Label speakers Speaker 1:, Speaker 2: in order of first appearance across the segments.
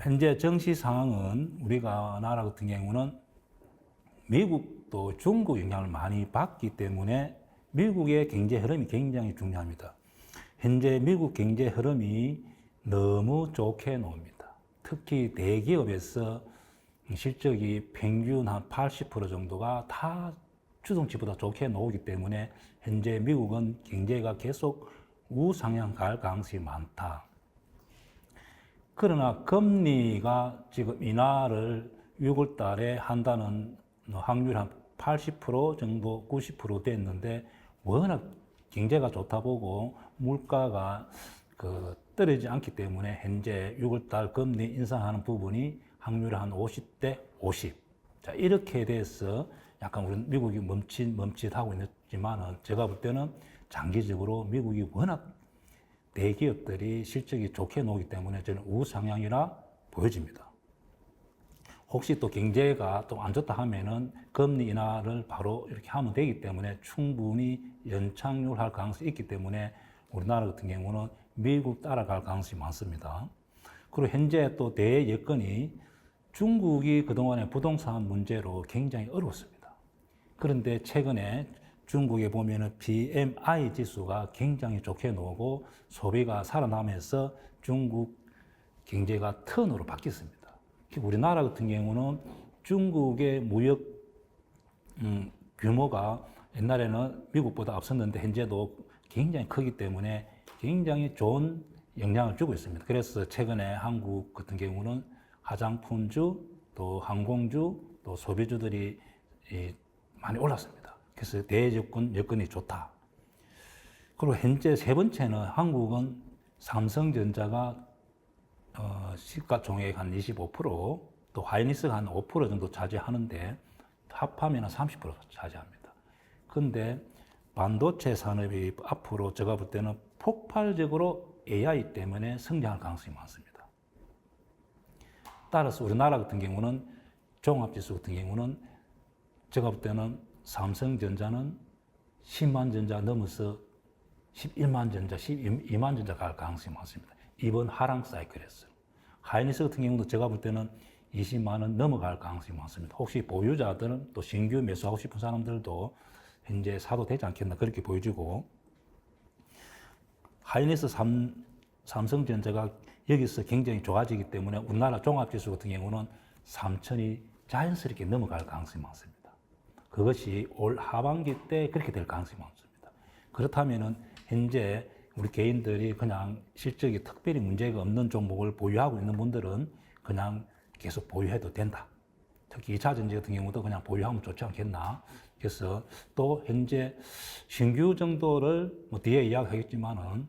Speaker 1: 현재 정시 상황은 우리가 나라 같은 경우는 미국도 중국 영향을 많이 받기 때문에 미국의 경제 흐름이 굉장히 중요합니다. 현재 미국 경제 흐름이 너무 좋게 나옵니다. 특히 대기업에서 실적이 평균 한 80% 정도가 다 주동치보다 좋게 나오기 때문에 현재 미국은 경제가 계속 우상향 갈 가능성이 많다. 그러나 금리가 지금 인하를 6월 달에 한다는 확률 한 80% 정도, 90% 됐는데 워낙 경제가 좋다 보고 물가가 떨어지지 않기 때문에 현재 6월 달 금리 인상하는 부분이 확률이 한 50대 50. 자, 이렇게 돼서 약간 우리 미국이 멈칫하고 있지만은 제가 볼 때는 장기적으로 미국이 워낙 대기업들이 실적이 좋게 나오기 때문에 저는 우상향이라 보여집니다. 혹시 또 경제가 또 안 좋다 하면은 금리 인하를 바로 이렇게 하면 되기 때문에 충분히 연착륙할 가능성이 있기 때문에 우리나라 같은 경우는 미국 따라갈 가능성이 많습니다. 그리고 현재 또 대여건이 중국이 그동안에 부동산 문제로 굉장히 어려웠습니다. 그런데 최근에 중국에 보면은 PMI 지수가 굉장히 좋게 나오고 소비가 살아나면서 중국 경제가 턴으로 바뀌었습니다. 우리나라 같은 경우는 중국의 무역 규모가 옛날에는 미국보다 앞섰는데 현재도 굉장히 크기 때문에 굉장히 좋은 영향을 주고 있습니다. 그래서 최근에 한국 같은 경우는 화장품주, 또 항공주, 또 소비주들이 많이 올랐습니다. 그래서 여건이 좋다. 그리고 현재 세 번째는 한국은 삼성전자가 시가총액 한 25%, 또 하이닉스가 한 5% 정도 차지하는데 합하면 30% 차지합니다. 그런데 반도체 산업이 앞으로 제가 볼 때는 폭발적으로 AI 때문에 성장할 가능성이 많습니다. 따라서 우리나라 같은 경우는 종합지수 같은 경우는 제가 볼 때는 삼성전자는 10만 전자 넘어서 11만 전자, 12만 전자 갈 가능성이 많습니다. 이번 하락 사이클에서. 하이닉스 같은 경우도 제가 볼 때는 20만 원 넘어갈 가능성이 많습니다. 혹시 보유자들은 또 신규 매수하고 싶은 사람들도 현재 사도 되지 않겠나 그렇게 보여지고, 하이닉스 삼성전자가 여기서 굉장히 좋아지기 때문에 우리나라 종합지수 같은 경우는 3천이 자연스럽게 넘어갈 가능성이 많습니다. 그것이 올 하반기 때 그렇게 될 가능성이 많습니다. 그렇다면은 현재 우리 개인들이 그냥 실적이 특별히 문제가 없는 종목을 보유하고 있는 분들은 그냥 계속 보유해도 된다. 특히 2차 전지 같은 경우도 그냥 보유하면 좋지 않겠나. 그래서 또 현재 신규 정도를 뒤에 이야기하겠지만은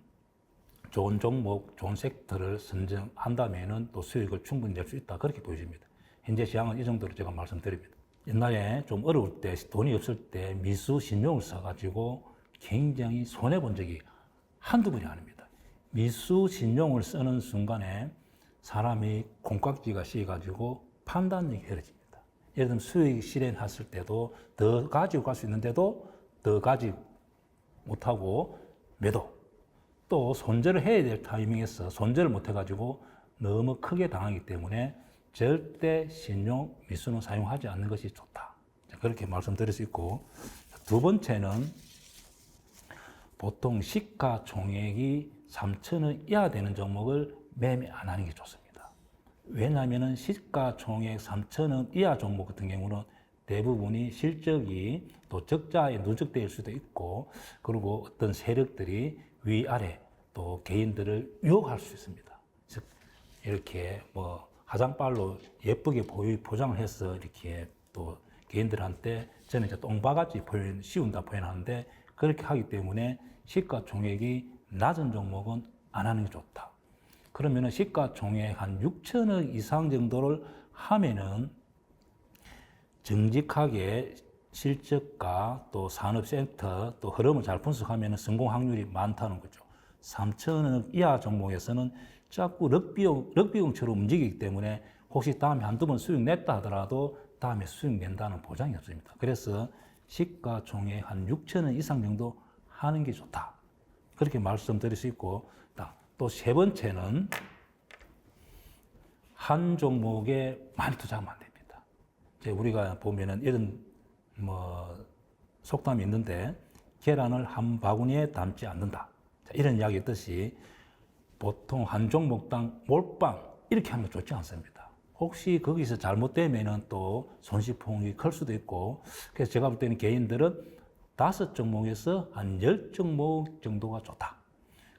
Speaker 1: 좋은 종목, 좋은 섹터를 선정한다면은 또 수익을 충분히 낼 수 있다. 그렇게 보여집니다. 현재 시장은 이 정도로 제가 말씀드립니다. 옛날에 좀 어려울 때, 돈이 없을 때 미수 신용을 써가지고 굉장히 손해본 적이 한두 번이 아닙니다. 미수 신용을 쓰는 순간에 사람이 콩깍지가 씌어가지고 판단력이 흐려집니다. 예를 들면 수익 실현했을 때도 더 가지고 갈 수 있는데도 더 가지 못하고 매도. 또 손절을 해야 될 타이밍에서 손절을 못해가지고 너무 크게 당하기 때문에 절대 신용 미수는 사용하지 않는 것이 좋다. 그렇게 말씀드릴 수 있고, 두 번째는 보통 시가총액이 3천원 이하 되는 종목을 매매 안 하는 게 좋습니다. 왜냐하면 시가총액 3천원 이하 종목 같은 경우는 대부분이 실적이 또 적자에 누적될 수도 있고, 그리고 어떤 세력들이 위아래 또 개인들을 유혹할 수 있습니다. 즉 이렇게 화장빨로 예쁘게 포장을 해서 이렇게 또 개인들한테 저는 이제 똥바가지 씌운다 표현하는데, 그렇게 하기 때문에 시가총액이 낮은 종목은 안 하는 게 좋다. 그러면은 시가총액 한 6천억 이상 정도를 하면은 정직하게 실적과 또 산업섹터 또 흐름을 잘 분석하면 성공 확률이 많다는 거죠. 3천억 이하 종목에서는 자꾸 럭비공처럼 움직이기 때문에 혹시 다음에 한두 번 수익 냈다 하더라도 다음에 수익 낸다는 보장이 없습니다. 그래서 시가총액 한 6천원 이상 정도 하는 게 좋다. 그렇게 말씀드릴 수 있고, 또 세 번째는 한 종목에 많이 투자하면 안 됩니다. 이제 우리가 보면은 이런 뭐 속담이 있는데 계란을 한 바구니에 담지 않는다. 자, 이런 이야기 있듯이 보통 한 종목당 몰빵 이렇게 하면 좋지 않습니다. 혹시 거기서 잘못되면은 또 손실폭이 클 수도 있고, 그래서 제가 볼 때는 개인들은 5종목에서 한 10종목 정도가 좋다.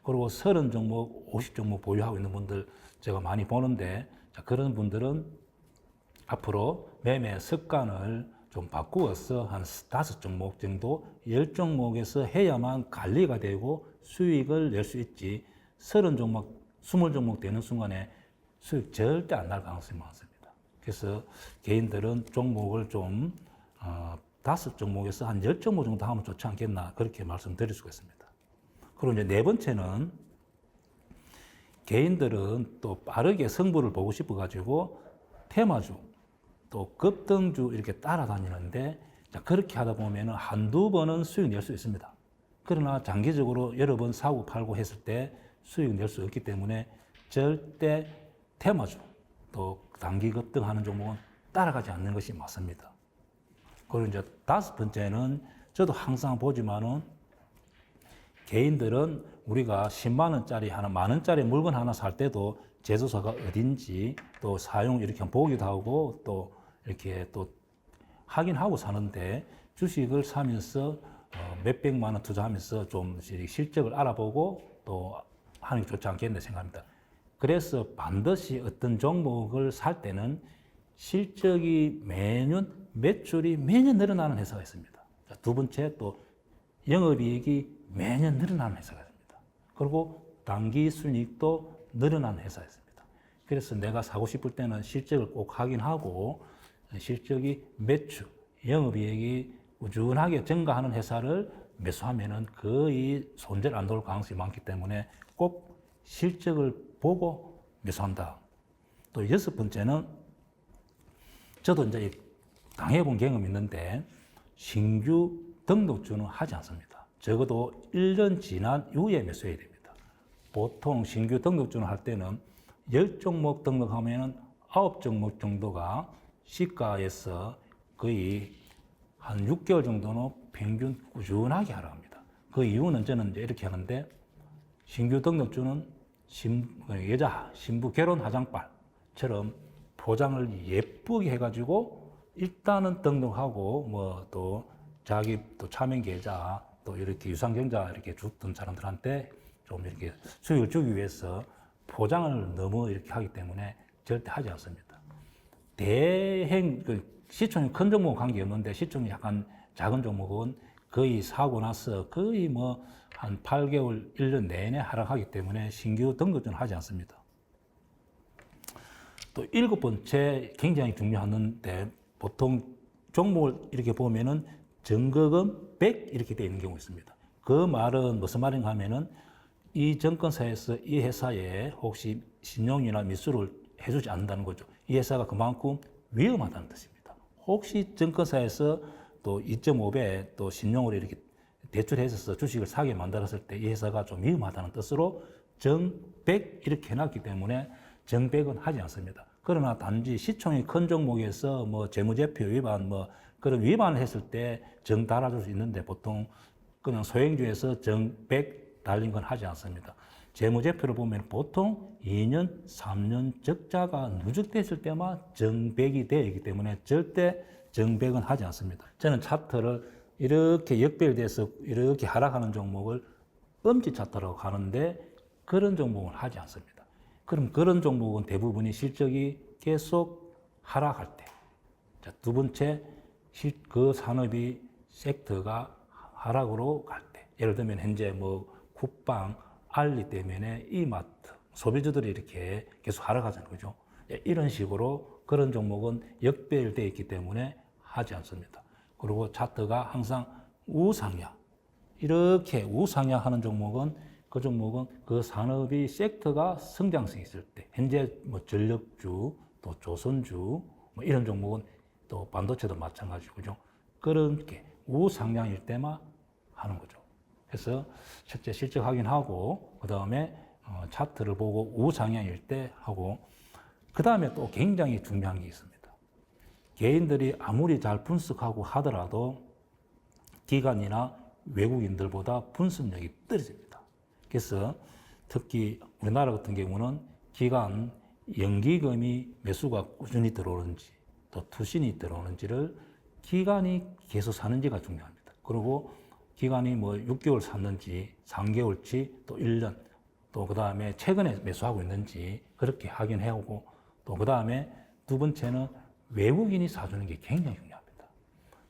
Speaker 1: 그리고 30종목, 50종목 보유하고 있는 분들 제가 많이 보는데, 자, 그런 분들은 앞으로 매매 습관을 좀 바꾸어서 한 5종목 정도, 10종목에서 해야만 관리가 되고 수익을 낼 수 있지, 30종목, 20종목 되는 순간에 수익 절대 안 날 가능성이 많습니다. 그래서 개인들은 종목을 좀 5종목에서 한 10종목 정도 하면 좋지 않겠나, 그렇게 말씀드릴 수가 있습니다. 그리고 이제 네 번째는, 개인들은 또 빠르게 승부를 보고 싶어가지고 테마주, 또 급등주 이렇게 따라다니는데, 자, 그렇게 하다 보면 한두 번은 수익 낼 수 있습니다. 그러나 장기적으로 여러 번 사고 팔고 했을 때 수익 낼 수 없기 때문에 절대 테마주, 또 단기 급등하는 종목은 따라가지 않는 것이 맞습니다. 그리고 이제 5번째는, 저도 항상 보지만은 개인들은 우리가 10만 원짜리 하나, 만 원짜리 물건 하나 살 때도 제조사가 어딘지 또 사용 이렇게 보기도 하고 또 이렇게 또 확인하고 사는데, 주식을 사면서 몇백만 원 투자하면서 좀 실적을 알아보고 또 하는 게 좋지 않겠나 생각합니다. 그래서 반드시 어떤 종목을 살 때는 실적이 매년, 매출이 매년 늘어나는 회사가 있습니다. 두 번째, 또 영업이익이 매년 늘어나는 회사가 있습니다. 그리고 단기 순이익도 늘어나는 회사가 있습니다. 그래서 내가 사고 싶을 때는 실적을 꼭 확인하고, 실적이 매출, 영업이익이 꾸준하게 증가하는 회사를 매수하면은 거의 손절 안 돌 가능성이 많기 때문에 꼭 실적을 보고 매수한다. 또 6번째는, 저도 이제 당해본 경험이 있는데, 신규 등록주는 하지 않습니다. 적어도 1년 지난 이후에 매수해야 됩니다. 보통 신규 등록주는 할 때는 10종목 등록하면 9종목 정도가 시가에서 거의 한 6개월 정도는 평균 꾸준하게 하라 합니다. 그 이유는 저는 이제 이렇게 하는데, 신규 등록주는 여자 신부 결혼 화장발처럼 포장을 예쁘게 해가지고 일단은 등록하고, 뭐 또 자기 또 차명 계좌, 또 이렇게 유상증자 이렇게 줬던 사람들한테 좀 이렇게 수익을 주기 위해서 포장을 너무 이렇게 하기 때문에 절대 하지 않습니다. 시총이 큰 종목은 관계없는데, 시총이 약간 작은 종목은 거의 사고 나서 거의 뭐 한 8개월, 1년 내내 하락하기 때문에 신규 등록주는 하지 않습니다. 또 7번째, 굉장히 중요한데, 보통 종목을 이렇게 보면은 정거금 100 이렇게 되어 있는 경우가 있습니다. 그 말은 무슨 말인가 하면은, 이 증권사에서 이 회사에 혹시 신용이나 미수를 해주지 않는다는 거죠. 이 회사가 그만큼 위험하다는 뜻입니다. 혹시 증권사에서 또 2.5배 또 신용으로 이렇게 대출해서 주식을 사게 만들었을 때 이 회사가 좀 위험하다는 뜻으로 정백 이렇게 해놨기 때문에 정백은 하지 않습니다. 그러나 단지 시총이 큰 종목에서 뭐 재무제표 위반, 뭐 그런 위반을 했을 때 정 달아줄 수 있는데, 보통 그냥 소형주에서 정백 달린 건 하지 않습니다. 재무제표를 보면 보통 2년, 3년 적자가 누적됐을 때만 정백이 되어 있기 때문에 절대 정백은 하지 않습니다. 저는 차트를 이렇게 역별돼서 이렇게 하락하는 종목을 엄지 차트라고 하는데, 그런 종목은 하지 않습니다. 그럼 그런 종목은 대부분이 실적이 계속 하락할 때. 자, 두 번째, 그 산업이 섹터가 하락으로 갈 때. 예를 들면 현재 뭐 국방, 알리 때문에 이마트, 소비주들이 이렇게 계속 하락하잖아요. 그죠? 이런 식으로 그런 종목은 역별되어 있기 때문에 하지 않습니다. 그리고 차트가 항상 우상향, 이렇게 우상향하는 종목은, 그 종목은 그 산업이 섹터가 성장성이 있을 때, 현재 뭐 전력주, 또 조선주, 뭐 이런 종목은 또 반도체도 마찬가지고죠. 그렇게 우상향일 때만 하는 거죠. 그래서 실제 실적 확인하고, 그 다음에 차트를 보고 우상향일 때 하고, 그 다음에 또 굉장히 중요한 게 있습니다. 개인들이 아무리 잘 분석하고 하더라도 기관이나 외국인들보다 분석력이 떨어집니다. 그래서 특히 우리나라 같은 경우는 기관 연기금이 매수가 꾸준히 들어오는지 또 투신이 들어오는지를 기관이 계속 사는지가 중요합니다. 그리고 기관이 뭐 6개월 샀는지 3개월치 또 1년 또 그 다음에 최근에 매수하고 있는지 그렇게 확인해오고 또 그 다음에 두 번째는 외국인이 사주는 게 굉장히 중요합니다.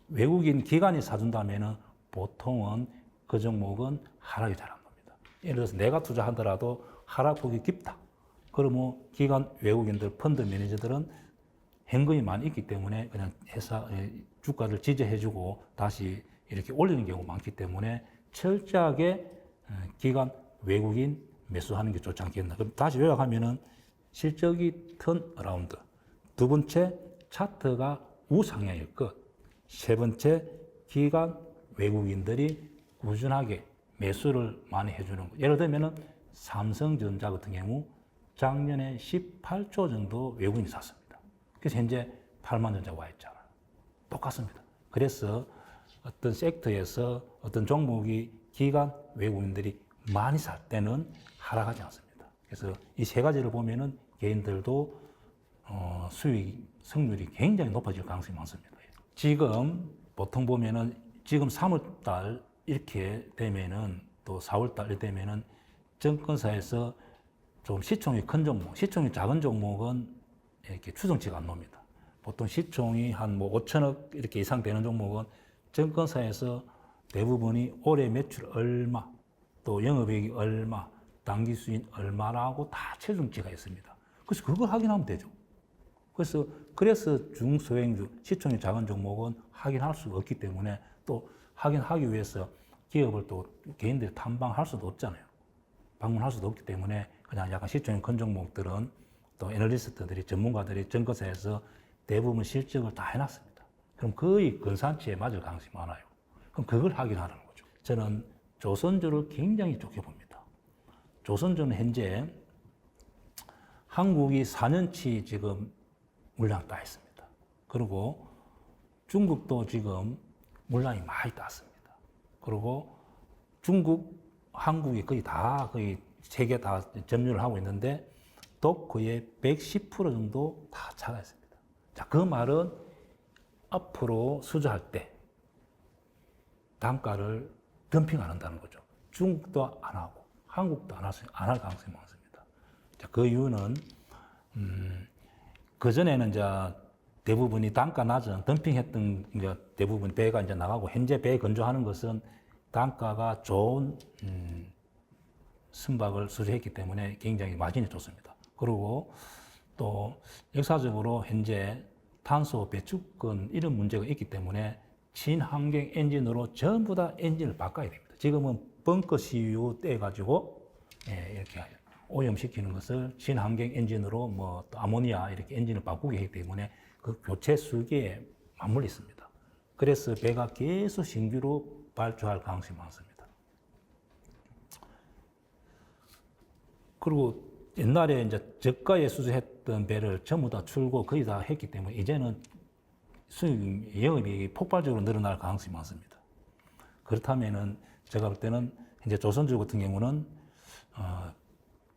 Speaker 1: 외국인 기관이 사준다면은 보통은 그 종목은 하락이 잘 안 납니다. 예를 들어서 내가 투자하더라도 하락폭이 깊다. 그러면 기관 외국인들 펀드 매니저들은 현금이 많이 있기 때문에 그냥 회사 주가를 지지해주고 다시 이렇게 올리는 경우가 많기 때문에 철저하게 기관 외국인 매수하는 게 좋지 않겠나. 그럼 다시 요약하면은 실적이 턴어라운드. 두 번째 차트가 우상향일 것. 세 번째 기관 외국인들이 꾸준하게 매수를 많이 해주는 것. 예를 들면은 삼성전자 같은 경우 작년에 18조 정도 외국인이 샀습니다. 그래서 현재 8만 전자가 와 있잖아요. 똑같습니다. 그래서 어떤 섹터에서 어떤 종목이 기관 외국인들이 많이 살 때는 하락하지 않습니다. 그래서 이 세 가지를 보면은 개인들도 수익, 성률이 굉장히 높아질 가능성이 많습니다. 지금 보통 보면은 지금 3월달 이렇게 되면은 또 4월달 이렇게 되면은 증권사에서 좀 시총이 큰 종목, 시총이 작은 종목은 이렇게 추정치가 안 나옵니다. 보통 시총이 한 뭐 5천억 이렇게 이상 되는 종목은 증권사에서 대부분이 올해 매출 얼마, 또 영업이익이 얼마, 당기 수익 얼마라고 다 최종치가 있습니다. 그래서 그걸 확인하면 되죠. 그래서 중소형주, 시총이 작은 종목은 확인할 수가 없기 때문에 또 확인하기 위해서 기업을 또 개인들이 탐방할 수도 없잖아요. 방문할 수도 없기 때문에 그냥 약간 시총이 큰 종목들은 또 애널리스트들이 전문가들이 증권사에서 대부분 실적을 다 해놨습니다. 그럼 거의 근사치에 맞을 가능성이 많아요. 그럼 그걸 확인하라는 거죠. 저는 조선주를 굉장히 좋게 봅니다. 조선주는 현재 한국이 4년치 지금 물량 따 있습니다. 그리고 중국도 지금 물량이 많이 땄습니다. 그리고 중국, 한국이 거의 세계 다 점유를 하고 있는데 도크의 110% 정도 다 차가 있습니다. 자, 그 말은 앞으로 수주할 때 단가를 덤핑 안 한다는 거죠. 중국도 안 하고 한국도 안 할 가능성이 많습니다. 자, 그 이유는 그전에는 이제 대부분이 단가 낮은 덤핑했던 이제 대부분 배가 이제 나가고 현재 배 건조하는 것은 단가가 좋은 선박을 수주했기 때문에 굉장히 마진이 좋습니다. 그리고 또 역사적으로 현재 탄소 배출권 이런 문제가 있기 때문에 친환경 엔진으로 전부 다 엔진을 바꿔야 됩니다. 지금은 벙커 CU 떼가지고 이렇게 오염시키는 것을 친환경 엔진으로 뭐 또 아모니아 이렇게 엔진을 바꾸게 하기 때문에 그 교체 수기에 맞물려 있습니다. 그래서 배가 계속 신규로 발주할 가능성이 많습니다. 그리고 옛날에 이제 저가에 수주했던 배를 전부 다 출고 거의 다 했기 때문에 이제는 수익, 영업이익이 폭발적으로 늘어날 가능성이 많습니다. 그렇다면은 제가 볼 때는 이제 조선주 같은 경우는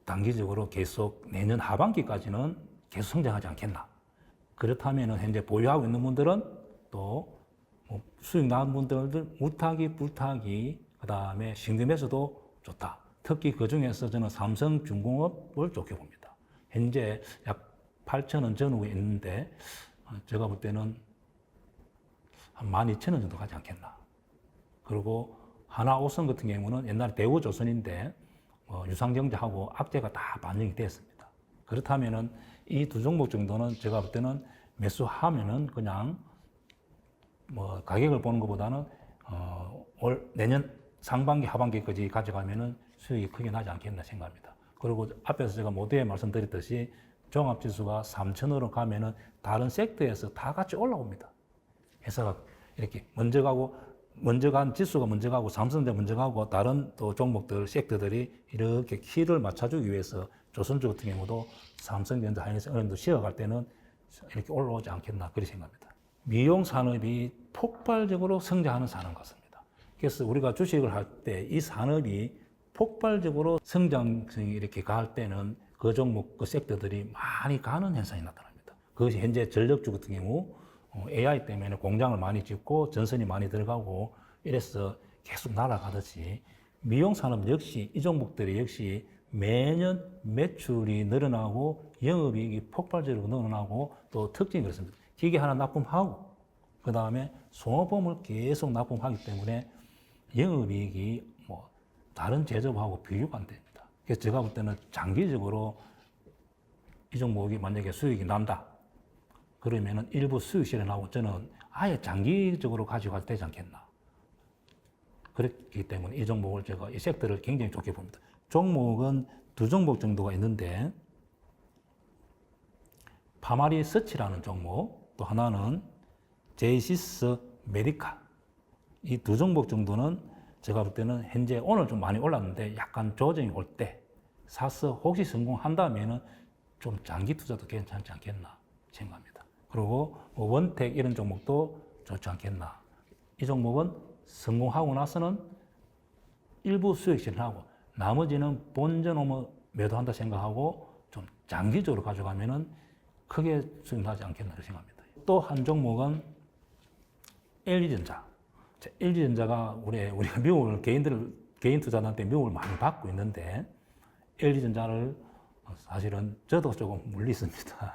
Speaker 1: 단기적으로 계속 내년 하반기까지는 계속 성장하지 않겠나. 그렇다면은 현재 보유하고 있는 분들은 또 뭐 수익 나는 분들들 무타기, 불타기, 그 다음에 신금에서도 좋다. 특히 그 중에서 저는 삼성중공업을 좋게 봅니다. 현재 약 8,000원 전후에 있는데 제가 볼 때는 한 12,000원 정도 가지 않겠나. 그리고 하나오선 같은 경우는 옛날에 대우조선인데 유상경제하고 악재가 다 반영이 됐습니다. 그렇다면은 이 두 종목 정도는 제가 볼 때는 매수하면은 그냥 뭐 가격을 보는 것보다는 내년 상반기 하반기까지 가져가면은 수익이 크게 나지 않겠나 생각합니다. 그리고 앞에서 제가 모두에 말씀드렸듯이 종합지수가 3,000으로 가면은 다른 섹터에서 다 같이 올라옵니다. 회사가 이렇게 먼저 간 지수가 먼저 가고 삼성전자 먼저 가고 다른 또 종목들 섹터들이 이렇게 키를 맞춰주기 위해서 조선주 같은 경우도 삼성전자, 하이닉스, 어느 정도 쉬어갈 때는 이렇게 올라오지 않겠나 그렇게 생각합니다. 미용 산업이 폭발적으로 성장하는 산업 같습니다. 그래서 우리가 주식을 할 때 이 산업이 폭발적으로 성장성이 이렇게 갈 때는 그 종목, 그 섹터들이 많이 가는 현상이 나타납니다. 그것이 현재 전력주 같은 경우 AI 때문에 공장을 많이 짓고 전선이 많이 들어가고 이래서 계속 날아가듯이 미용 산업 역시 이 종목들이 역시 매년 매출이 늘어나고 영업이익이 폭발적으로 늘어나고 또 특징이 그렇습니다. 기계 하나 납품하고 그 다음에 소모품을 계속 납품하기 때문에 영업이익이 뭐 다른 제조업하고 비교가 안 됩니다. 그래서 제가 볼 때는 장기적으로 이 종목이 만약에 수익이 난다 그러면은 일부 수익 실현하고 저는 아예 장기적으로 가져가도 되지 않겠나. 그렇기 때문에 이 종목을 제가 이 섹터를 굉장히 좋게 봅니다. 종목은 두 종목 정도가 있는데 파마리 서치라는 종목, 또 하나는 제이시스 메디카. 이 두 종목 정도는 제가 볼 때는 현재 오늘 좀 많이 올랐는데 약간 조정이 올 때 사서 혹시 성공한다면은 좀 장기 투자도 괜찮지 않겠나 생각합니다. 그리고 뭐 원택 이런 종목도 좋지 않겠나. 이 종목은 성공하고 나서는 일부 수익 실현하고 나머지는 본전 매도한다 생각하고 좀 장기적으로 가져가면은 크게 수익 나지 않겠나 생각합니다. 또 한 종목은 LG전자. LG전자가 우리가 미국을 개인 투자자한테 미국을 많이 받고 있는데 LG전자를 사실은 저도 조금 물리습니다.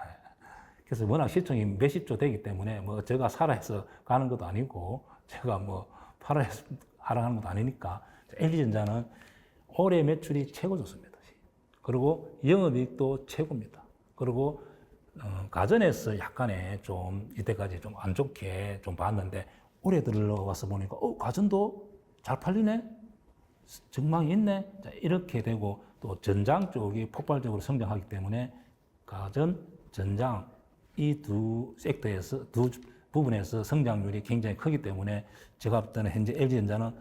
Speaker 1: 그래서 워낙 시총이 몇십 조 되기 때문에 뭐 제가 살아서 가는 것도 아니고 제가 뭐 팔아서 하락하는 것도 아니니까 LG전자는 올해 매출이 최고 좋습니다. 그리고 영업이익도 최고입니다. 그리고 가전에서 약간의 좀 이때까지 좀 안 좋게 좀 봤는데 올해 들어와서 보니까 가전도 잘 팔리네? 전망이 있네? 자, 이렇게 되고 또 전장 쪽이 폭발적으로 성장하기 때문에 가전, 전장 이 두 섹터에서 두 부분에서 성장률이 굉장히 크기 때문에 제가 볼 때는 현재 LG전자는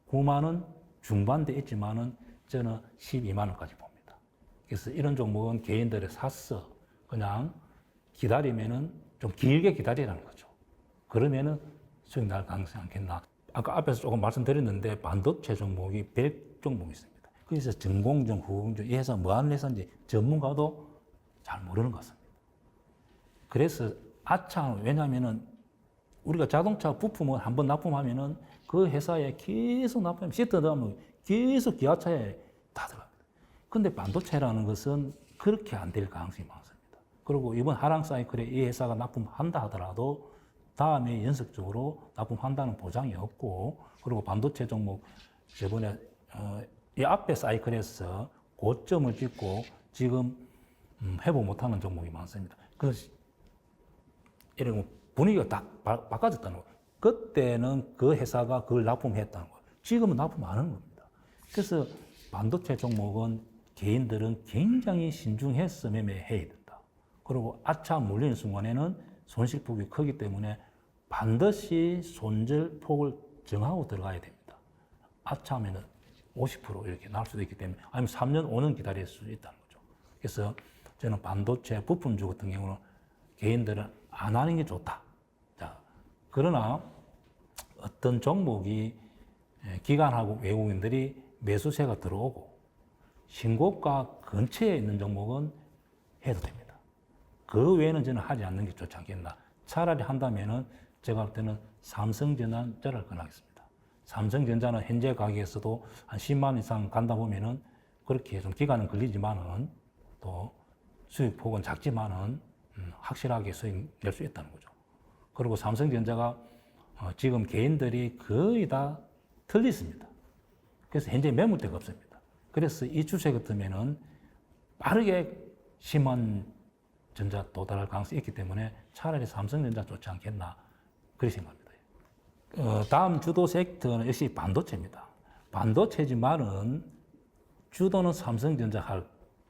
Speaker 1: 9만 원 중반대 있지만은 저는 12만 원까지 봅니다. 그래서 이런 종목은 개인들이 샀어 그냥 기다리면은 좀 길게 기다리라는 거죠. 그러면은 수익 날 가능성이 않겠나. 아까 앞에서 조금 말씀드렸는데 반도체 종목이 100 종목이 있습니다. 그래서 전공정, 후공정 이 회사 뭐 하는 회사인지 전문가도 잘 모르는 것 같습니다. 그래서 아차 왜냐하면은 우리가 자동차 부품을 한번 납품하면은 그 회사에 계속 납품하면 시트 넣으면 계속 기아차에 다 들어갑니다. 근데 반도체라는 것은 그렇게 안 될 가능성이 많습니다. 그리고 이번 하락 사이클에 이 회사가 납품한다 하더라도 다음에 연속적으로 납품한다는 보장이 없고 그리고 반도체 종목 저번에 이 앞에 사이클에서 고점을 찍고 지금 회복 못하는 종목이 많습니다. 이런 분위기가 딱 바꿔졌다는 거예요. 그때는 그 회사가 그걸 납품했다는 거예요. 지금은 납품 안 하는 겁니다. 그래서 반도체 종목은 개인들은 굉장히 신중해서 매매해야 된다. 그리고 아차 물리는 순간에는 손실폭이 크기 때문에 반드시 손절폭을 정하고 들어가야 됩니다. 아차하면은 50% 이렇게 나올 수도 있기 때문에 아니면 3년, 5년 기다릴 수 있다는 거죠. 그래서 저는 반도체 부품주 같은 경우는 개인들은 안 하는 게 좋다. 자, 그러나 어떤 종목이 기관하고 외국인들이 매수세가 들어오고 신고가 근처에 있는 종목은 해도 됩니다. 그 외에는 저는 하지 않는 게 좋지 않겠나. 차라리 한다면은 제가 볼 때는 삼성전자를 권하겠습니다. 삼성전자는 현재 가격에서도 한 10만 원 이상 간다 보면은 그렇게 좀 기간은 걸리지만은 또 수익폭은 작지만은 확실하게 수익 낼 수 있다는 거죠. 그리고 삼성전자가 지금 개인들이 거의 다 틀렸습니다. 그래서 현재 매물대가 없습니다. 그래서 이 추세 같으면은 빠르게 10만 전자 도달할 가능성이 있기 때문에 차라리 삼성전자 좋지 않겠나 그렇게 생각합니다. 다음 주도 섹터는 역시 반도체입니다. 반도체지만은 주도는 삼성전자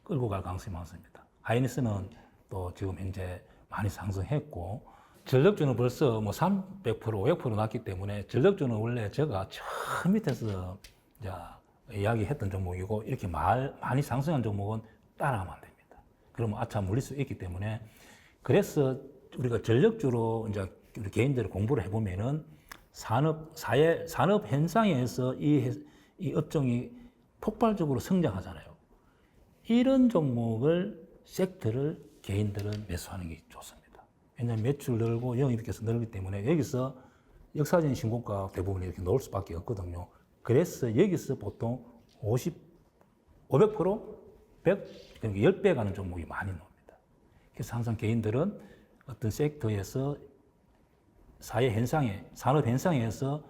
Speaker 1: 끌고 갈 가능성이 많습니다. 하이닉스는 또 지금 현재 많이 상승했고 전력주는 벌써 뭐 300%, 500% 났기 때문에 전력주는 원래 제가 처음 밑에서 이야기했던 종목이고 이렇게 많이 상승한 종목은 따라가면 안 됩니다. 그러면 아차 물릴 수 있기 때문에 그래서 우리가 전력주로 이제 우리 개인들이 공부를 해보면은 산업 현상에 의해서 이 업종이 폭발적으로 성장하잖아요. 이런 종목을 섹터를 개인들은 매수하는 게 좋습니다. 왜냐하면 매출 늘고 영업이익에서 늘기 때문에 여기서 역사적인 신고가 대부분 이렇게 나올 수밖에 없거든요. 그래서 여기서 보통 500%, 100, 그러니까 10배 가는 종목이 많이 나옵니다. 그래서 항상 개인들은 어떤 섹터에서 사회 현상에, 산업 현상에서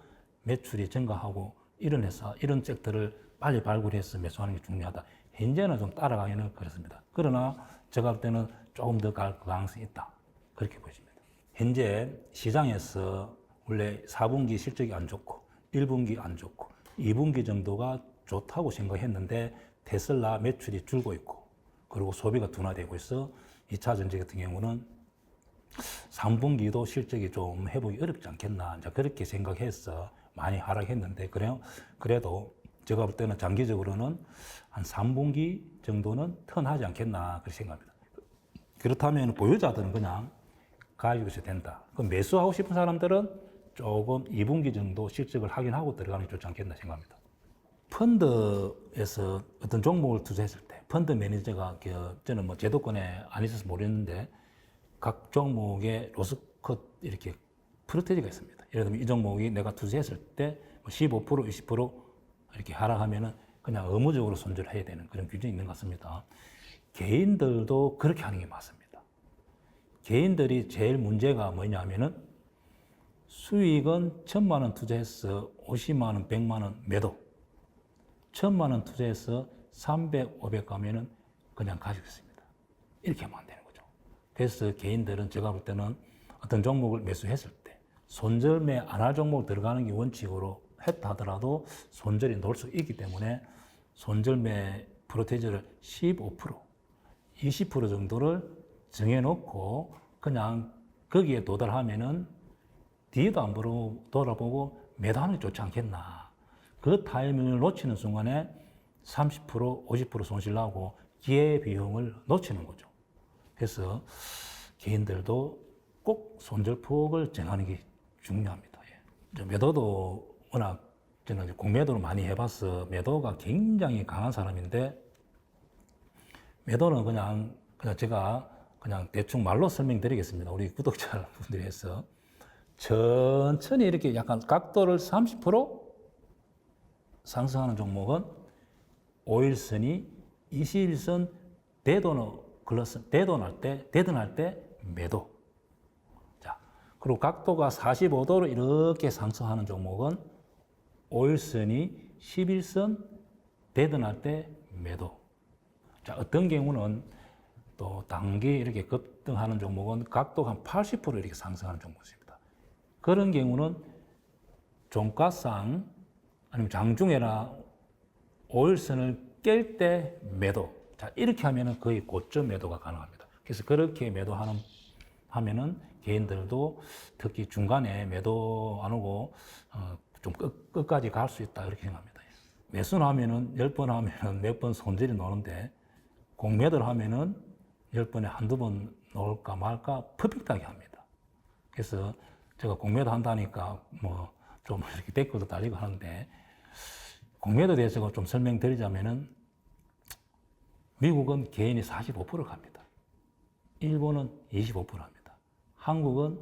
Speaker 1: 매출이 증가하고 이런 회사, 이런 섹터를 빨리 발굴해서 매수하는 게 중요하다. 현재는 좀 따라가기는 그렇습니다. 그러나 제가 볼 때는 조금 더 갈 가능성이 있다. 그렇게 보여집니다. 현재 시장에서 원래 4분기 실적이 안 좋고 1분기 안 좋고 2분기 정도가 좋다고 생각했는데 테슬라 매출이 줄고 있고 그리고 소비가 둔화되고 있어 2차 전지 같은 경우는 3분기도 실적이 좀 회복이 어렵지 않겠나 이제 그렇게 생각해서 많이 하락했는데 그래도 제가 볼 때는 장기적으로는 한 3분기 정도는 턴하지 않겠나 그렇게 생각합니다. 그렇다면 보유자들은 그냥 가지고 있어야 된다. 그럼 매수하고 싶은 사람들은 조금 2분기 정도 실적을 확인하고 들어가는 게 좋지 않겠나 생각합니다. 펀드에서 어떤 종목을 투자했을 때 펀드 매니저가 저는 뭐 제도권에 안 있어서 모르겠는데 각 종목에 로스컷 이렇게 프로테이지가 있습니다. 예를 들면 이 종목이 내가 투자했을 때 15%, 20% 이렇게 하락하면은 그냥 의무적으로 손절을 해야 되는 그런 규정이 있는 것 같습니다. 개인들도 그렇게 하는 게 맞습니다. 개인들이 제일 문제가 뭐냐면은 수익은 1,000만 원 투자해서 50만 원, 100만 원 매도. 1,000만 원 투자해서 300, 500 가면은 그냥 가지고 있습니다. 이렇게 하면 안 되는 거죠. 그래서 개인들은 제가 볼 때는 어떤 종목을 매수했을 때 손절매 안 할 종목 들어가는 게 원칙으로 했다 하더라도 손절이 나올 수 있기 때문에 손절매 프로테이지를 15%, 20% 정도를 정해놓고 그냥 거기에 도달하면은 뒤에도 안 돌아보고 매도하는 게 좋지 않겠나. 그 타이밍을 놓치는 순간에 30%, 50% 손실 나고 기회비용을 놓치는 거죠. 그래서 개인들도 꼭 손절폭을 정하는 게 중요합니다. 매도도 워낙 저는 공매도를 많이 해봐서 매도가 굉장히 강한 사람인데 매도는 그냥 제가 그냥 대충 말로 설명드리겠습니다. 우리 구독자분들이 해서 천천히 이렇게 약간 각도를 30% 상승하는 종목은 5일선이 21선 대돈할 때 매도. 자, 그리고 각도가 45도로 이렇게 상승하는 종목은 5일선이 11선 대돈할 때 매도. 자, 어떤 경우는 또 단기 이렇게 급등하는 종목은 각도가 한 80% 이렇게 상승하는 종목입니다. 그런 경우는 종가상 아니면 장중에나 5일선을 깰 때 매도. 자, 이렇게 하면은 거의 고점 매도가 가능합니다. 그래서 그렇게 하면은 개인들도 특히 중간에 매도 안 오고 좀 끝까지 갈 수 있다 이렇게 생각합니다. 매수는 하면은 10번 하면은 몇 번 손절이 나오는데 공매도를 하면은 10번에 한두 번 나올까 말까 퍼펙트하게 합니다. 그래서 제가 공매도 한다니까 뭐 좀 이렇게 댓글도 달리고 하는데 공매도에 대해서 좀 설명드리자면은 미국은 개인이 45% 갑니다. 일본은 25% 합니다. 한국은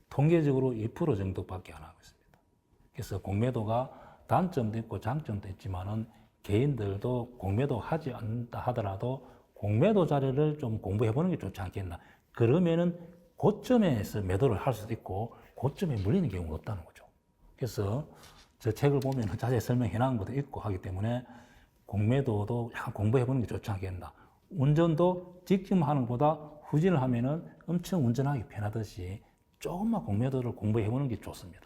Speaker 1: 통계적으로 2% 정도밖에 안 하고 있습니다. 그래서 공매도가 단점도 있고 장점도 있지만은 개인들도 공매도 하지 않는다 하더라도 공매도 자료를 좀 공부해 보는 게 좋지 않겠나. 그러면은 고점에서 매도를 할 수도 있고 고점에 물리는 경우가 없다는 거죠. 그래서 저 책을 보면 자세히 설명해 놓은 것도 있고 하기 때문에 공매도도 약간 공부해 보는 게 좋지 않겠나. 운전도 직접 하는 것보다 후진을 하면은 엄청 운전하기 편하듯이 조금만 공매도를 공부해 보는 게 좋습니다.